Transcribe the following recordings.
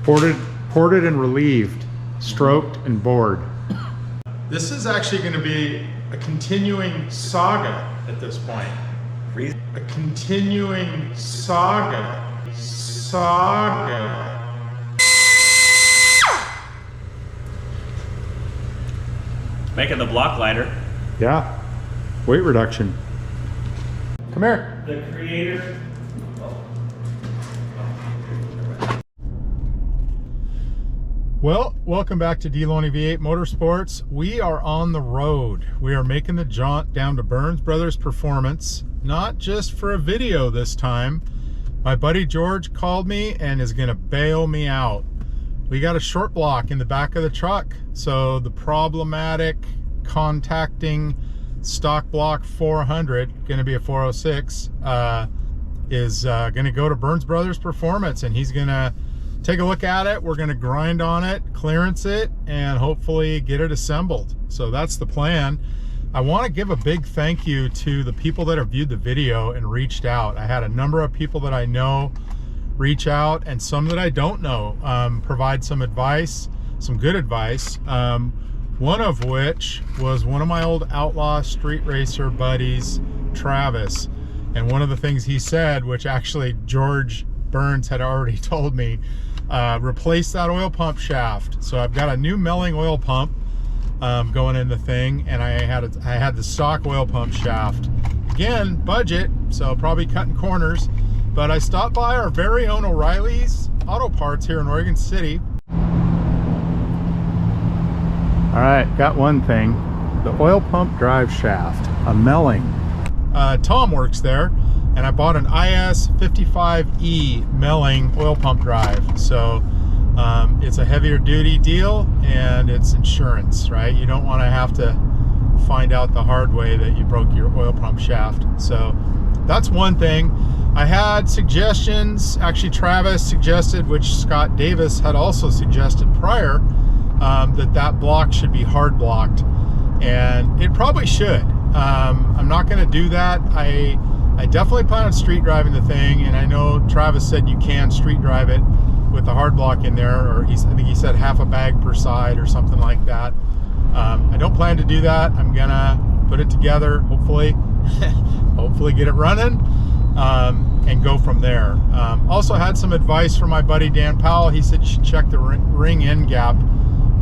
Ported and relieved, stroked and bored. This is actually going to be a continuing saga at this point. A continuing saga. Making the block lighter. Yeah, weight reduction. Come here. The creator. Well, welcome back to DeLoney V8 Motorsports. We are on the road. We are making the jaunt down to Burns Brothers Performance, not just for a video this time. My buddy George called me and is gonna bail me out. We got a short block in the back of the truck, so the problematic contacting stock block 400, gonna be a 406, is gonna go to Burns Brothers Performance, and he's gonna take a look at it. We're gonna grind on it, clearance it, and hopefully get it assembled. So that's the plan. I want to give a big thank you to the people that have viewed the video and reached out. I had a number of people that I know reach out, and some that I don't know provide some advice, some good advice. One of which was one of my old outlaw street racer buddies, Travis. And one of the things he said, which actually George Burns had already told me, replace that oil pump shaft. So I've got a new Melling oil pump going in the thing, and I had the stock oil pump shaft. Again, budget, so probably cutting corners, but I stopped by our very own O'Reilly's Auto Parts here in Oregon City. All right, got one thing, the oil pump drive shaft, a Melling. Tom works there, and I bought an IS55E Melling oil pump drive. So it's a heavier duty deal, and it's insurance, right? You don't want to have to find out the hard way that you broke your oil pump shaft. So that's one thing. I had suggestions, actually Travis suggested, which Scott Davis had also suggested prior, that block should be hard blocked, and it probably should. I'm not going to do that. I definitely plan on street driving the thing, and I know Travis said you can street drive it with the hard block in there, or I think he said half a bag per side or something like that. I don't plan to do that. I'm gonna put it together, hopefully hopefully get it running, and go from there. Also had some advice from my buddy Dan Powell. He said you should check the ring end gap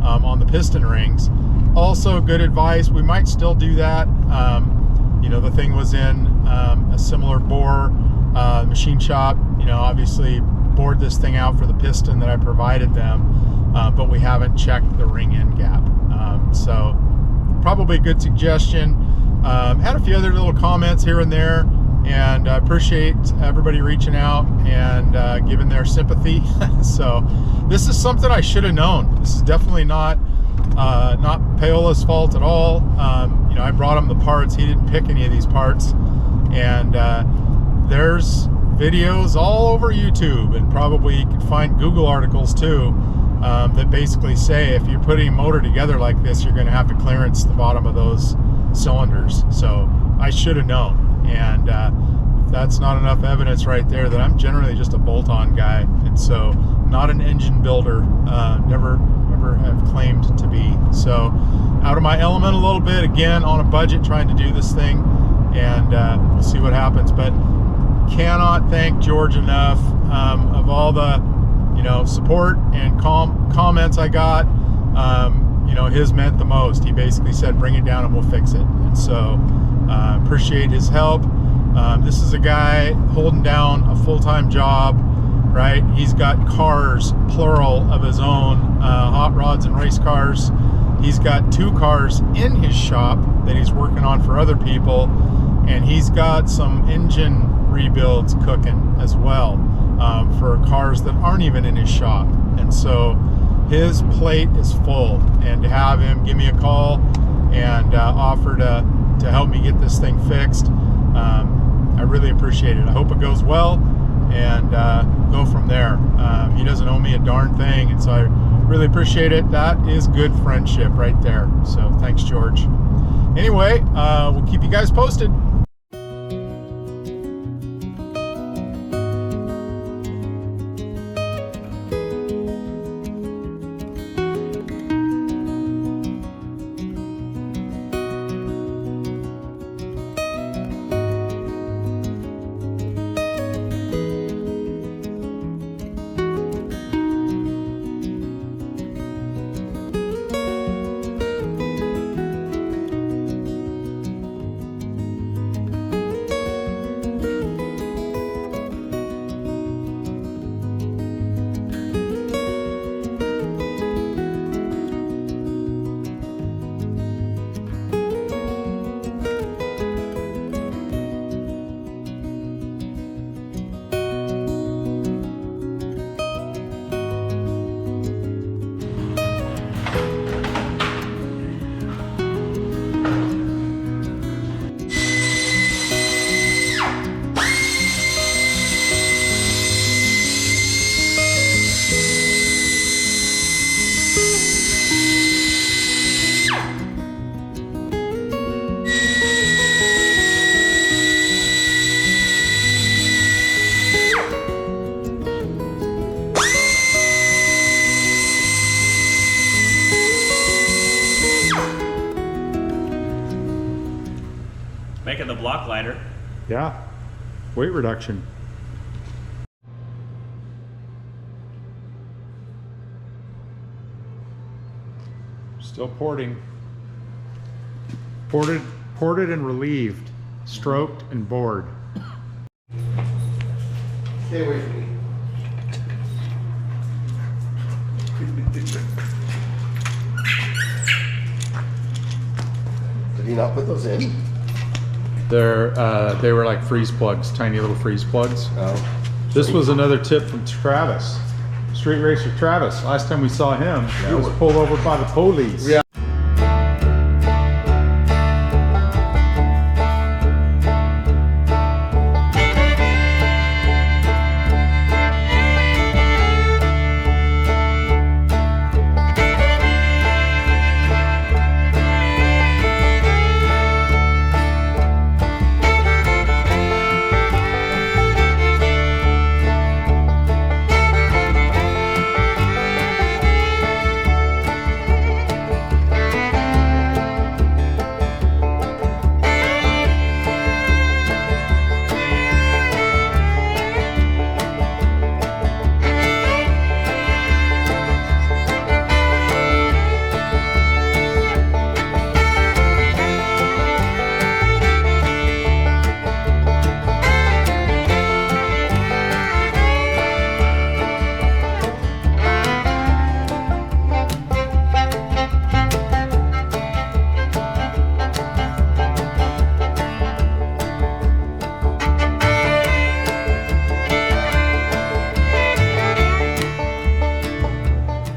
on the piston rings. Also good advice. We might still do that. You know, the thing was in a similar bore machine shop. You know, obviously bored this thing out for the piston that I provided them, but we haven't checked the ring end gap. So probably a good suggestion. Had a few other little comments here and there, and I appreciate everybody reaching out and giving their sympathy. So this is something I should have known. This is definitely not Paola's fault at all. You know, I brought him the parts. He didn't pick any of these parts, and there's videos all over YouTube, and probably you can find Google articles too, that basically say if you're putting a motor together like this, you're going to have to clearance the bottom of those cylinders. So I should have known, and that's not enough evidence right there that I'm generally just a bolt-on guy, and so not an engine builder. Never have claimed to be. So out of my element a little bit, again on a budget, trying to do this thing, and we'll see what happens. But cannot thank George enough. Of all the, you know, support and comments I got, you know, his meant the most. He basically said, bring it down and we'll fix it. And so appreciate his help. This is a guy holding down a full-time job, right? He's got cars, plural, of his own, hot rods and race cars. He's got 2 cars in his shop that he's working on for other people, and he's got some engine rebuilds cooking as well, for cars that aren't even in his shop. And so his plate is full, and to have him give me a call and offer to help me get this thing fixed, I really appreciate it. I hope it goes well, and go from there. He doesn't owe me a darn thing, and so I really appreciate it. That is good friendship right there. So thanks, George. Anyway, we'll keep you guys posted. block lighter. Yeah, weight reduction. Still porting. Ported and relieved, stroked and bored. Stay away from me. Did he not put those in? They were like freeze plugs, tiny little freeze plugs. Oh. This was another tip from Travis, street racer Travis. Last time we saw him, he was pulled over by the police. Yeah.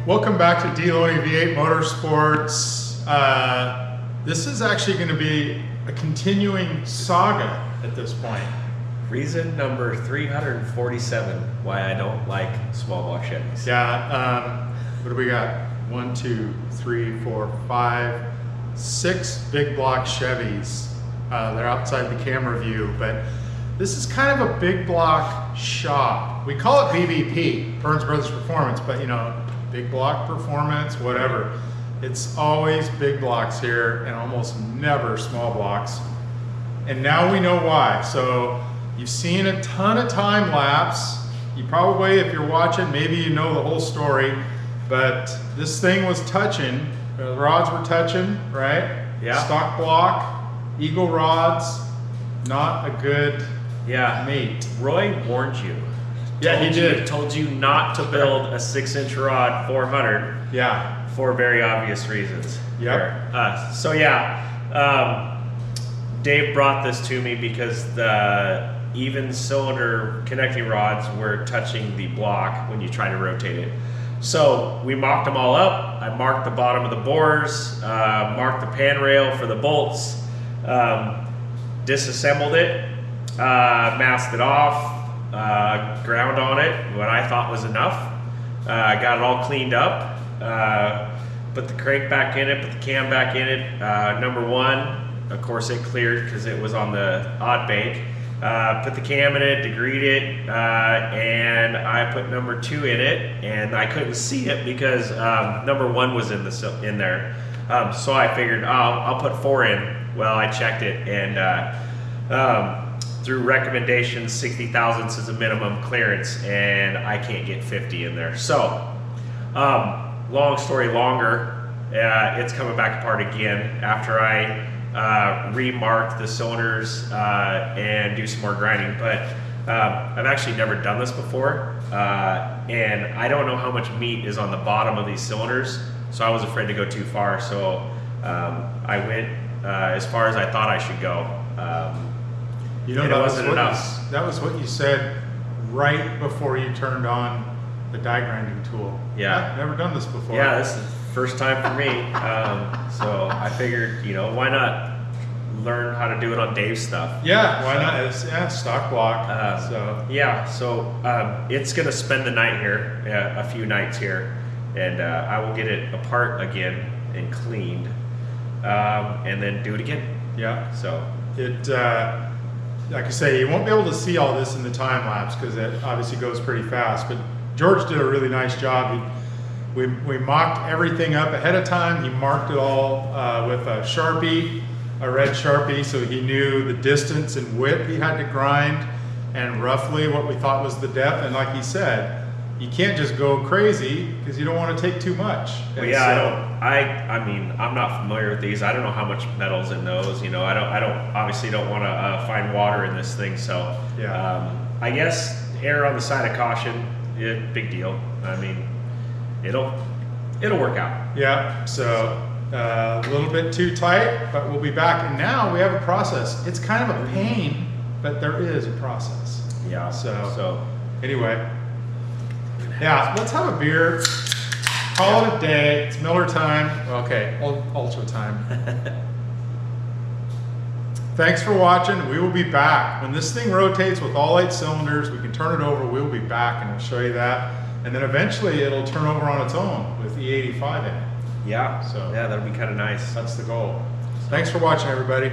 Welcome back to D-Loney V8 Motorsports. This is actually going to be a continuing saga at this point. Reason number 347 why I don't like small block Chevys. Yeah, what do we got? 1, 2, 3, 4, 5, 6 big block Chevys. They're outside the camera view, but this is kind of a big block shop. We call it BBP, Burns Brothers Performance, but you know, big block performance, whatever. It's always big blocks here and almost never small blocks. And now we know why. So you've seen a ton of time lapse. You probably, if you're watching, maybe you know the whole story, but this thing was touching, the rods were touching, right? Yeah. Stock block, eagle rods, not a good mate. Roy warned you. Yeah, he did. Told you not to build a 6-inch rod 400. Yeah. For very obvious reasons. Yep. Dave brought this to me because the even cylinder connecting rods were touching the block when you try to rotate it. So we mocked them all up. I marked the bottom of the bores, marked the pan rail for the bolts, disassembled it, masked it off, ground on it, what I thought was enough. Got it all cleaned up. Put the crank back in it, put the cam back in it. Number one, of course it cleared because it was on the odd bank. Put the cam in it, degreed it, and I put number 2 in it, and I couldn't see it because number 1 was in there. So I figured, I'll put 4 in. Well, I checked it, and through recommendations, 60 thousandths is a minimum clearance, and I can't get 50 in there. So, long story longer, it's coming back apart again after I remark the cylinders and do some more grinding. But I've actually never done this before, and I don't know how much meat is on the bottom of these cylinders, so I was afraid to go too far. So I went as far as I thought I should go. You know, that was what you said right before you turned on the die grinding tool. Yeah. I've never done this before. Yeah, this is the first time for me. So I figured, why not learn how to do it on Dave's stuff? Yeah, why not? It's stock block. So it's going to spend the night here, a few nights here, and I will get it apart again and cleaned, and then do it again. Yeah. So it, like I say, you won't be able to see all this in the time lapse because it obviously goes pretty fast, but George did a really nice job. We mocked everything up ahead of time. He marked it all with a Sharpie. a red Sharpie so he knew the distance and width he had to grind and roughly what we thought was the depth. And like he said, you can't just go crazy because you don't want to take too much. Well, yeah, I mean, I'm not familiar with these. I don't know how much metal's in those. You know, I obviously don't want to find water in this thing. So, yeah. I guess err on the side of caution. Yeah, big deal. I mean, it'll work out. Yeah. So a little bit too tight, but we'll be back. And now we have a process. It's kind of a pain, but there is a process. Yeah. So anyway. Yeah, let's have a beer. Call it a day. It's Miller time. Okay, ultra time. Thanks for watching. We will be back. When this thing rotates with all 8 cylinders, we can turn it over. We'll be back and we'll show you that. And then eventually it'll turn over on its own with E85 in it. Yeah, So yeah, that'll be kind of nice. That's the goal. Thanks for watching, everybody.